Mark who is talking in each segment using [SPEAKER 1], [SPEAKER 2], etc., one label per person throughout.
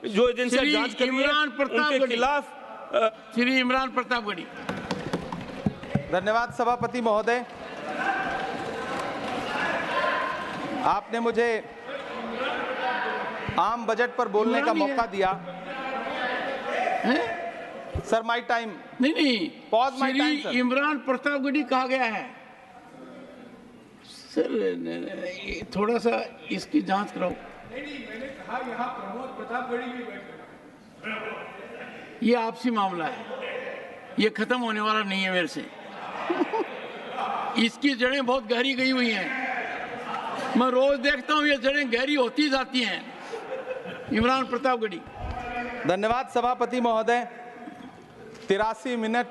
[SPEAKER 1] जो एजेंसियां जांच कर रही हैं उनके खिलाफ
[SPEAKER 2] श्री इमरान प्रतापगढ़ी।
[SPEAKER 3] धन्यवाद सभापति महोदय, आपने मुझे आम बजट पर बोलने का मौका दिया। Sir my time.
[SPEAKER 2] नहीं,
[SPEAKER 3] pause my time sir.
[SPEAKER 2] Imran Pratapgarhi कहा गया है सर, थोड़ा सा इसकी जांच कराओ।
[SPEAKER 4] मैंने कहा यहाँ प्रमोद प्रतापगढ़ी भी बैठे।
[SPEAKER 2] ये आपसी मामला है, ये खत्म होने वाला नहीं है मेरे से। इसकी जड़ें बहुत गहरी गई हुई हैं, मैं रोज देखता हूँ ये जड़ें गहरी होती जाती हैं। इमरान प्रतापगढ़ी।
[SPEAKER 3] धन्यवाद सभापति महोदय। 83 मिनट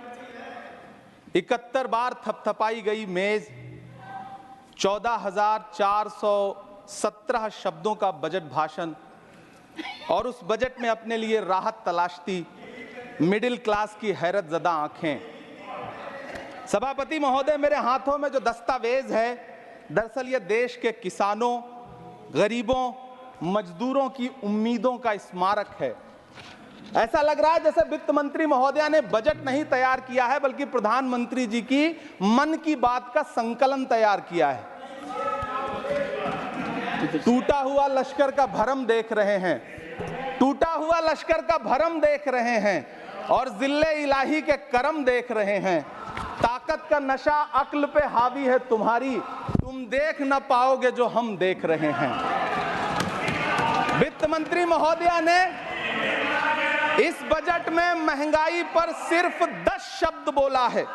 [SPEAKER 3] 71 बार थपथपाई गई मेज, 14,417 शब्दों का बजट भाषण, और उस बजट में अपने लिए राहत तलाशती मिडिल क्लास की हैरत ज़दा आंखें। सभापति महोदय, मेरे हाथों में जो दस्तावेज है, दरअसल ये देश के किसानों, गरीबों, मजदूरों की उम्मीदों का स्मारक है। ऐसा लग रहा है जैसे वित्त मंत्री महोदया ने बजट नहीं तैयार किया है, बल्कि प्रधानमंत्री जी की मन की बात का संकलन तैयार किया है। टूटा हुआ लश्कर का भरम देख रहे हैं, टूटा हुआ लश्कर का भरम देख रहे हैं, और जिल्ले इलाही के करम देख रहे हैं। ताकत का नशा अक्ल पे हावी है तुम्हारी, तुम देख न पाओगे जो हम देख रहे हैं। वित्त मंत्री महोदया ने इस बजट में महंगाई पर सिर्फ 10 शब्द बोला है।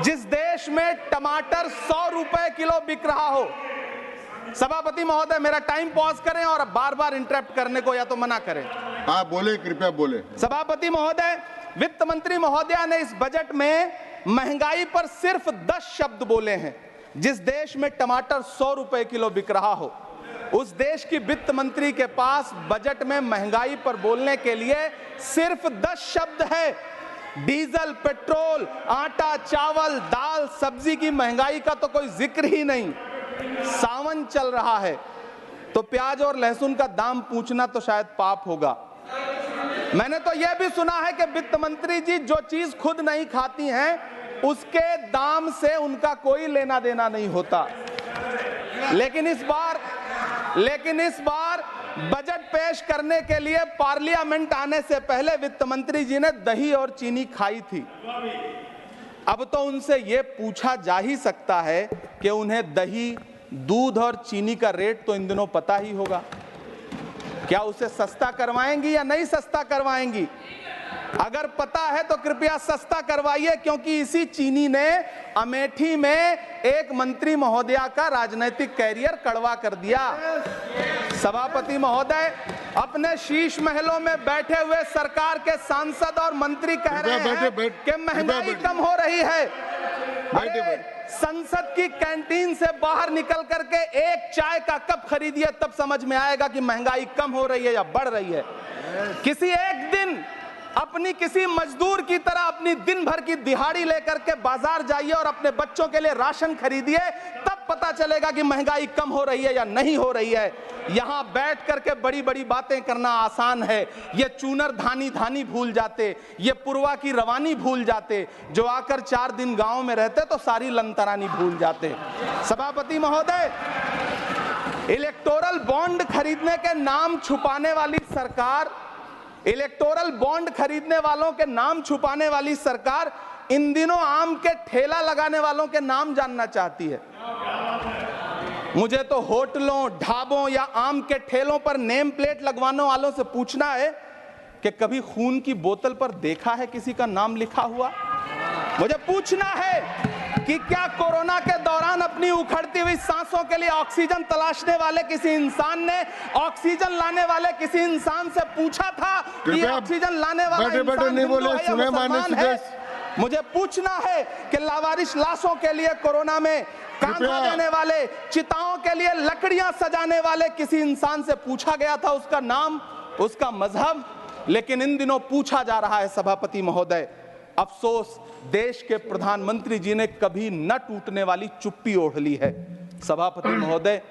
[SPEAKER 3] जिस देश में टमाटर 100 रुपए किलो बिक रहा हो। सभापति महोदय, मेरा टाइम पॉज करें और बार बार इंटरप्ट करने को या तो मना करें।
[SPEAKER 5] हाँ बोले, कृपया बोले।
[SPEAKER 3] सभापति महोदय, वित्त मंत्री महोदया ने इस बजट में महंगाई पर सिर्फ 10 शब्द बोले हैं। जिस देश में टमाटर 100 रुपए किलो बिक रहा हो, उस देश की वित्त मंत्री के पास बजट में महंगाई पर बोलने के लिए सिर्फ 10 शब्द है। डीजल, पेट्रोल, आटा, चावल, दाल, सब्जी की महंगाई का तो कोई जिक्र ही नहीं। सावन चल रहा है तो प्याज और लहसुन का दाम पूछना तो शायद पाप होगा। मैंने तो यह भी सुना है कि वित्त मंत्री जी जो चीज खुद नहीं खाती हैं, उसके दाम से उनका कोई लेना देना नहीं होता। लेकिन इस बार बजट पेश करने के लिए पार्लियामेंट आने से पहले वित्त मंत्री जी ने दही और चीनी खाई थी। अब तो उनसे यह पूछा जा ही सकता है कि उन्हें दही, दूध और चीनी का रेट तो इन दिनों पता ही होगा। क्या उसे सस्ता करवाएंगी या नहीं सस्ता करवाएंगी? अगर पता है तो कृपया सस्ता करवाइए, क्योंकि इसी चीनी ने अमेठी में एक मंत्री महोदया का राजनीतिक कैरियर कड़वा कर दिया। सभापति महोदय, अपने शीश महलों में बैठे हुए सरकार के सांसद और मंत्री कह रहे हैं कि महंगाई कम हो रही है। संसद की कैंटीन से बाहर निकल करके एक चाय का कप खरीदिए, तब समझ में आएगा कि महंगाई कम हो रही है या बढ़ रही है। किसी एक दिन अपनी किसी मजदूर की तरह अपनी दिन भर की दिहाड़ी लेकर के बाजार जाइए और अपने बच्चों के लिए राशन खरीदिए, तब पता चलेगा कि महंगाई कम हो रही है या नहीं हो रही है। यहां बैठ करके बड़ी बड़ी बातें करना आसान है। ये चूनर धानी धानी भूल जाते, ये पुरवा की रवानी भूल जाते, जो आकर 4 दिन गांव में रहते तो सारी लंतरानी भूल जाते। सभापति महोदय, इलेक्टोरल बॉन्ड खरीदने के नाम छुपाने वाली सरकार, इलेक्टोरल बॉन्ड खरीदने वालों के नाम छुपाने वाली सरकार इन दिनों आम के ठेला लगाने वालों के नाम जानना चाहती है। मुझे तो होटलों, ढाबों या आम के ठेलों पर नेम प्लेट लगवाने वालों से पूछना है कि कभी खून की बोतल पर देखा है किसी का नाम लिखा हुआ? मुझे पूछना है कि क्या कोरोना के दौरान अपनी उखड़ती हुई सांसों के लिए ऑक्सीजन तलाशने वाले किसी इंसान ने ऑक्सीजन लाने वाले किसी इंसान से पूछा था कि ऑक्सीजन लाने वाला इंसान हिंदू है या मुसलमान है? मुझे पूछना है कि लावारिश लाशों के लिए कोरोना में कांधा देने वाले, चिताओं के लिए लकड़ियां सजाने वाले किसी इंसान से पूछा गया था उसका नाम, उसका मजहब? लेकिन इन दिनों पूछा जा रहा है। सभापति महोदय, अफसोस देश के प्रधानमंत्री जी ने कभी न टूटने वाली चुप्पी ओढ़ ली है। सभापति महोदय,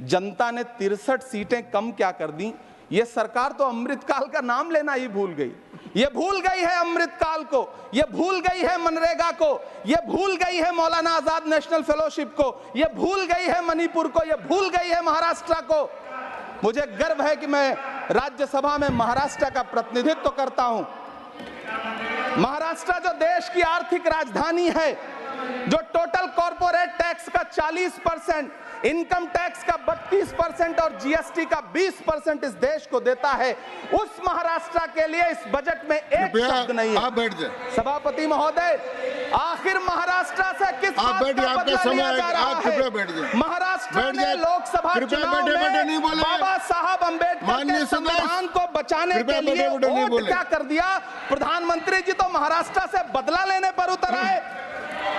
[SPEAKER 3] जनता ने 63 सीटें कम क्या कर दी, ये सरकार तो अमृतकाल का नाम लेना ही भूल गई। ये भूल गई है अमृतकाल को, ये भूल गई है मनरेगा को, ये भूल गई है मौलाना आजाद नेशनल फेलोशिप को, ये भूल गई है मणिपुर को, ये भूल गई है महाराष्ट्र को। मुझे गर्व है कि मैं राज्यसभा में महाराष्ट्र का प्रतिनिधित्व करता हूं। महाराष्ट्र जो देश की आर्थिक राजधानी है, जो टोटल कॉर्पोरेट टैक्स का 40%, इनकम टैक्स का 32% और जीएसटी का 20% इस देश को देता है, उस महाराष्ट्र के लिए इस बजट में एक शब्द नहीं है।
[SPEAKER 5] आप बैठ जाए।
[SPEAKER 3] सभापति महोदय, आखिर महाराष्ट्र से किस बात का बदला लिया जा रहा है? महाराष्ट्र ने लोकसभा चुनाव में बाबा साहब अम्बेडकर के संविधान को बचाने के लिए वोट क्या कर दिया? प्रधानमंत्री जी तो महाराष्ट्र से बदला लेने पर उतर आए।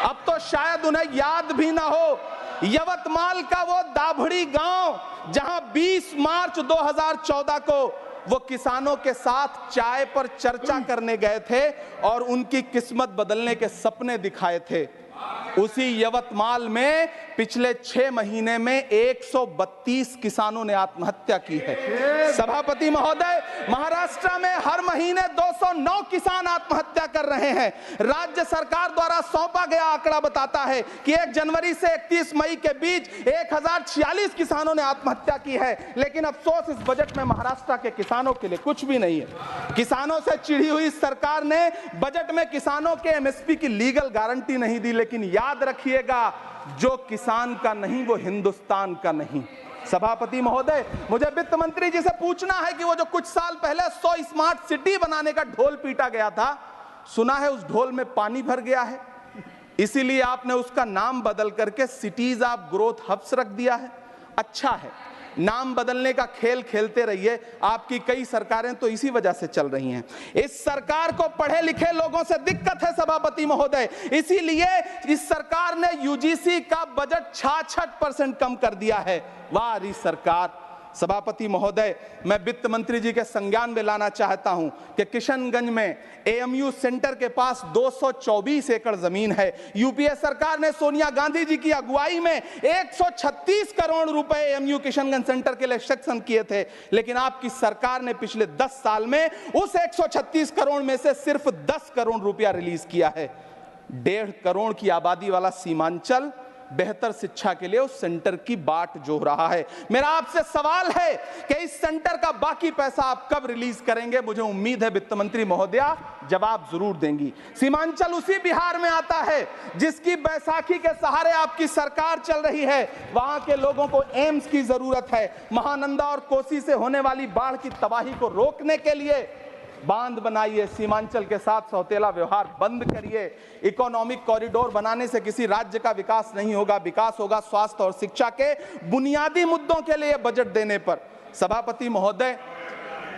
[SPEAKER 3] अब तो शायद उन्हें याद भी ना हो यवतमाल का वो दाभड़ी गांव जहां 20 मार्च 2014 को वो किसानों के साथ चाय पर चर्चा करने गए थे और उनकी किस्मत बदलने के सपने दिखाए थे। उसी यवतमाल में पिछले 6 महीने में 132 किसानों ने आत्महत्या की है। सभापति महोदय, महाराष्ट्र में हर महीने 209 किसान आत्महत्या कर रहे हैं। राज्य सरकार द्वारा सौंपा गया आंकड़ा बताता है कि 1 जनवरी से 31 मई के बीच 1046 किसानों ने आत्महत्या की है। लेकिन अफसोस, इस बजट में महाराष्ट्र के किसानों के लिए कुछ भी नहीं है। किसानों से चिढ़ी हुई सरकार ने बजट में किसानों के एमएसपी की लीगल गारंटी नहीं दी। लेकिन याद रखिएगा, जो किसान का नहीं वो हिंदुस्तान का नहीं। सभापति महोदय, मुझे वित्त मंत्री जी से पूछना है कि वो जो कुछ साल पहले 100 स्मार्ट सिटी बनाने का ढोल पीटा गया था, सुना है उस ढोल में पानी भर गया है, इसीलिए आपने उसका नाम बदल करके सिटीज ऑफ ग्रोथ हब्स रख दिया है। अच्छा है, नाम बदलने का खेल खेलते रहिए, आपकी कई सरकारें तो इसी वजह से चल रही हैं। इस सरकार को पढ़े लिखे लोगों से दिक्कत है सभापति महोदय, इसीलिए इस सरकार ने यूजीसी का बजट 66% कम कर दिया है। वाह री सरकार। सभापति महोदय, मैं वित्त मंत्री जी के संज्ञान में लाना चाहता हूं कि किशनगंज में एएमयू सेंटर के पास 224 एकड़ जमीन है। यूपीए सरकार ने सोनिया गांधी जी की अगुवाई में 136 करोड़ रुपए एएमयू किशनगंज सेंटर के लिए सेक्शन किए थे। लेकिन आपकी सरकार ने पिछले 10 साल में उस 136 करोड़ में से सिर्फ 10 करोड़ रुपया रिलीज किया है। 1.5 करोड़ की आबादी वाला सीमांचल बेहतर शिक्षा के लिए उस सेंटर की बाट जोह रहा है। मेरा आपसे सवाल है कि इस सेंटर का बाकी पैसा आप कब रिलीज करेंगे? मुझे उम्मीद है वित्त मंत्री महोदया जवाब जरूर देंगी। सीमांचल उसी बिहार में आता है जिसकी बैसाखी के सहारे आपकी सरकार चल रही है। वहां के लोगों को एम्स की जरूरत है। महानंदा और कोसी से होने वाली बाढ़ की तबाही को रोकने के लिए बांध बनाइए, सीमांचल के साथ सौतेला व्यवहार बंद करिए। इकोनॉमिक कॉरिडोर बनाने से किसी राज्य का विकास नहीं होगा, विकास होगा स्वास्थ्य और शिक्षा के बुनियादी मुद्दों के लिए बजट देने पर। सभापति महोदय,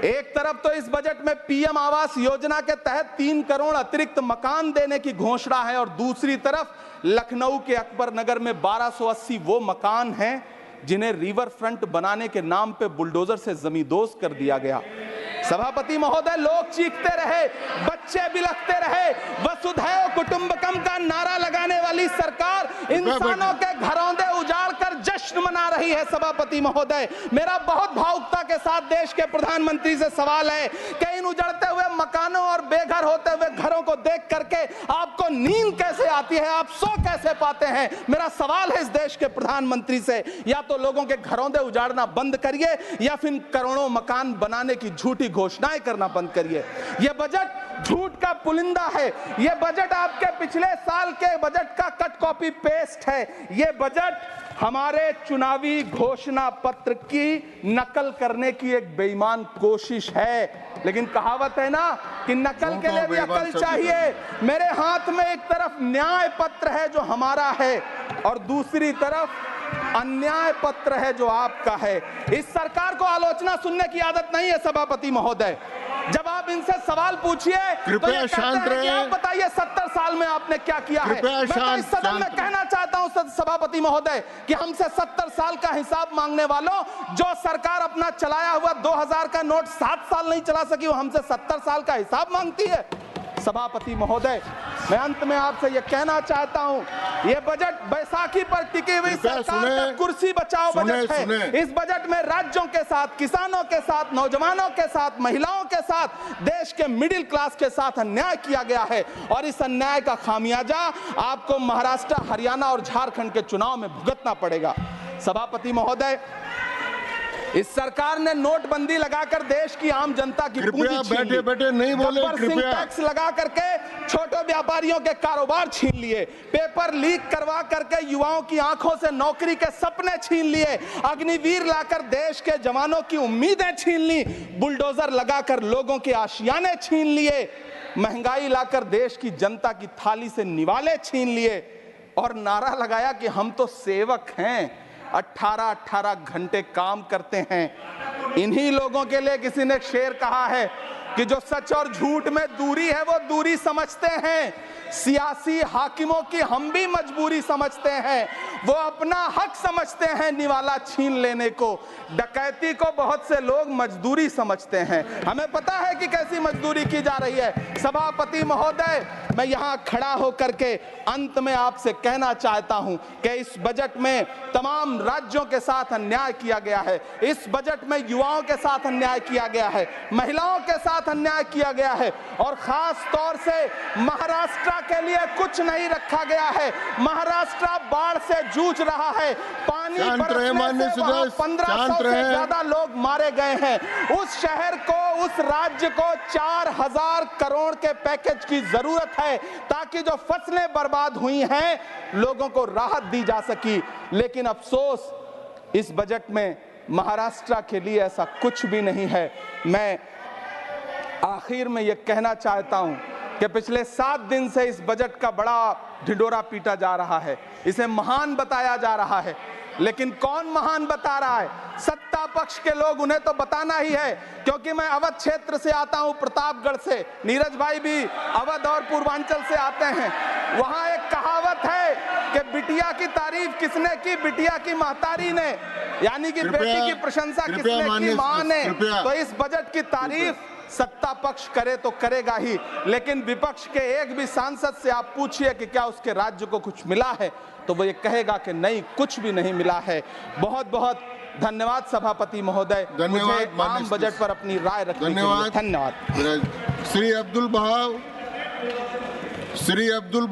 [SPEAKER 3] एक तरफ तो इस बजट में पीएम आवास योजना के तहत 3 करोड़ अतिरिक्त मकान देने की घोषणा है और दूसरी तरफ लखनऊ के अकबर नगर में 1280 वो मकान हैं जिन्हें रिवर फ्रंट बनाने के नाम पे बुलडोजर से जमींदोज कर दिया गया। सभापति महोदय, लोग चीखते रहे, बच्चे बिलखते रहे, वसुधैव कुटुंबकम का नारा लगाने वाली सरकार इंसानों के घरौंदे उजाड़ कर जश्न मना रही है। सभापति महोदय, मेरा बहुत भावुकता के साथ देश के प्रधानमंत्री से सवाल है कि इन उजड़ते हुए मकानों और बेघर होते हुए घरों को देख करके आपको नींद कैसे आती है, आप सो कैसे पाते हैं? मेरा सवाल है इस देश के प्रधानमंत्री से, या तो लोगों के घरौंदे उजाड़ना बंद करिए या फिर करोड़ों मकान बनाने की झूठी घोषणाएं करना बंद करिए। यह बजट झूठ का पुलिंदा है। यह बजट आपके पिछले साल के बजट का कट कॉपी पेस्ट है। यह बजट हमारे चुनावी घोषणा पत्र की नकल करने की एक बेईमान कोशिश है। लेकिन कहावत है ना कि नकल के लिए भी अकल चाहिए। मेरे हाथ में एक तरफ न्याय पत्र है जो हमारा है और दूसरी तरफ अन्याय पत्र है जो आपका है। इस सरकार को आलोचना सुनने की आदत नहीं है सभापति महोदय। जब आप इनसे सवाल पूछिए तो ये कहते हैं कि आप बताइए 70 साल में आपने क्या किया है। मैं तो इस सदन में कहना चाहता हूं सभापति महोदय कि हमसे 70 साल का हिसाब मांगने वालों, जो सरकार अपना चलाया हुआ 2000 का नोट 7 साल नहीं चला सकी, वो हमसे 70 साल का हिसाब मांगती है। सभापति महोदय, मैं अंत में आपसे यह कहना चाहता हूं, यह बजट बैसाखी पर टिकी हुई सरकार का कुर्सी बचाओ बजट है। इस बजट में राज्यों के साथ, किसानों के साथ, नौजवानों के साथ, महिलाओं के साथ, देश के मिडिल क्लास के साथ अन्याय किया गया है और इस अन्याय का खामियाजा आपको महाराष्ट्र, हरियाणा और झारखंड के चुनाव में भुगतना पड़ेगा। सभापति महोदय, इस सरकार ने नोटबंदी लगाकर देश की आम जनता की पूंजी छीन ली।
[SPEAKER 5] बैठे नहीं बोले, कृपया।
[SPEAKER 3] टैक्स लगा करके छोटे व्यापारियों के कारोबार छीन लिए, पेपर लीक करवा करके युवाओं की आंखों से नौकरी के सपने छीन लिए, अग्निवीर लाकर देश के जवानों की उम्मीदें छीन ली, बुलडोजर लगाकर लोगों के आशियाने छीन लिए, महंगाई लाकर देश की जनता की थाली से निवाले छीन लिए और नारा लगाया कि हम तो सेवक हैं, 18-18 घंटे काम करते हैं। इन्हीं लोगों के लिए किसी ने शेर कहा है कि जो सच और झूठ में दूरी है वो दूरी समझते हैं, सियासी हाकिमों की हम भी मजबूरी समझते हैं, वो अपना हक समझते हैं निवाला छीन लेने को, डकैती को बहुत से लोग मजदूरी समझते हैं। हमें पता है कि कैसी मजदूरी की जा रही है। सभापति महोदय, मैं यहाँ खड़ा होकर के अंत में आपसे कहना चाहता हूं कि इस बजट में तमाम राज्यों के साथ अन्याय किया गया है, इस बजट में युवाओं के साथ अन्याय किया गया है, महिलाओं के साथ अन्याय किया गया है और खास तौर से महाराष्ट्र के लिए कुछ नहीं रखा गया है। महाराष्ट्र बाढ़ से जूझ रहा है, पानी बरसने से वहां 1500 से ज्यादा लोग मारे गए हैं। उस शहर को, उस राज्य को 4000 करोड़ के पैकेज की जरूरत है ताकि जो फसलें बर्बाद हुई हैं लोगों को राहत दी जा सकी। लेकिन अफसोस, इस बजट में महाराष्ट्र के लिए ऐसा कुछ भी नहीं है। मैं आखिर में यह कहना चाहता हूं कि पिछले 7 दिन से इस बजट का बड़ा ढिंढोरा पीटा जा रहा है, इसे महान बताया जा रहा है, लेकिन कौन महान बता रहा है? सत्ता पक्ष के लोग, उन्हें तो बताना ही है। क्योंकि मैं अवध क्षेत्र से आता हूं, प्रतापगढ़ से, नीरज भाई भी अवध और पूर्वांचल से आते हैं। वहां एक कहावत है कि बिटिया की तारीफ किसने की? बिटिया की महतारी ने, यानी कि बेटी की प्रशंसा किसने की? मां ने। तो इस बजट की तारीफ सत्ता पक्ष करे तो करेगा ही, लेकिन विपक्ष के एक भी सांसद से आप पूछिए कि क्या उसके राज्य को कुछ मिला है, तो वो ये कहेगा कि नहीं, कुछ भी नहीं मिला है। बहुत बहुत धन्यवाद सभापति महोदय, मुझे आम बजट पर अपनी राय रखने के लिए धन्यवाद।
[SPEAKER 5] श्री अब्दुल बहाव, श्री अब्दुल